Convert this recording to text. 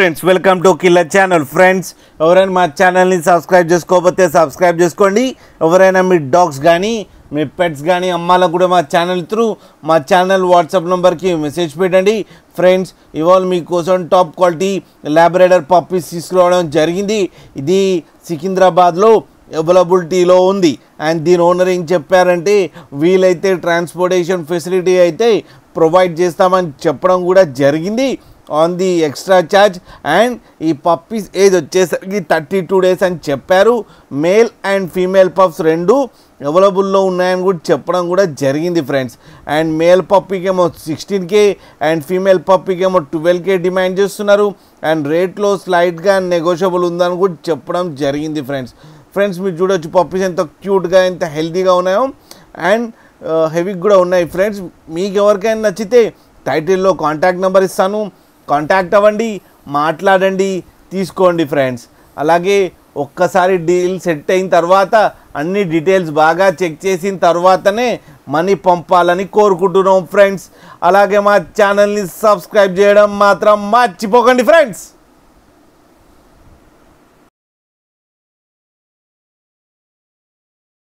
Friends welcome to killer channel. Friends ఎవరైనా మా ఛానల్ని సబ్స్క్రైబ్ చేసుకోకపోతే సబ్స్క్రైబ్ చేసుకోండి. ఎవరైనా మీ డాగ్స్ కానీ మీ పెట్స్ కానీ అమ్మాలకు కూడా మా ఛానల్ త్రూ మా ఛానల్ వాట్సాప్ నెంబర్కి మెసేజ్ పెట్టండి. ఫ్రెండ్స్ ఇవాళ మీకోసం టాప్ క్వాలిటీ లాబ్రాడర్ పప్పీస్ తీసుకురావడం జరిగింది. ఇది సికింద్రాబాద్లో అవైలబిలిటీలో ఉంది. అండ్ దీని ఓనర్ ఏం చెప్పారంటే వీలైతే ట్రాన్స్పోర్టేషన్ ఫెసిలిటీ అయితే ప్రొవైడ్ చేస్తామని చెప్పడం కూడా జరిగింది on the extra charge. And ఈ పప్పీస్ ఏజ్ వచ్చేసరికి 32 days అని చెప్పారు. మేల్ అండ్ ఫీమేల్ పప్స్ రెండు అవైలబుల్లో ఉన్నాయని కూడా చెప్పడం కూడా జరిగింది ఫ్రెండ్స్. అండ్ మేల్ పప్పీకేమో 16K అండ్ ఫీమేల్ పప్పీకేమో 12K డిమాండ్ చేస్తున్నారు. అండ్ రేట్లో స్లైట్గా నెగోషియబుల్ ఉందని కూడా చెప్పడం జరిగింది ఫ్రెండ్స్ మీరు చూడొచ్చు పప్పీస్ ఎంత క్యూట్గా ఎంత హెల్తీగా ఉన్నాయో అండ్ హెవీగా కూడా ఉన్నాయి. ఫ్రెండ్స్ మీకు ఎవరికైనా నచ్చితే టైటిల్లో కాంటాక్ట్ నెంబర్ ఇస్తాను, కాంటాక్ట్ అవ్వండి, మాట్లాడండి, తీసుకోండి ఫ్రెండ్స్. అలాగే ఒక్కసారి డీల్ సెట్ అయిన తర్వాత అన్ని డీటెయిల్స్ బాగా చెక్ చేసిన తర్వాతనే మనీ పంపాలని కోరుకుంటున్నాం ఫ్రెండ్స్. అలాగే మా ఛానల్ని సబ్స్క్రైబ్ చేయడం మాత్రం మర్చిపోకండి ఫ్రెండ్స్.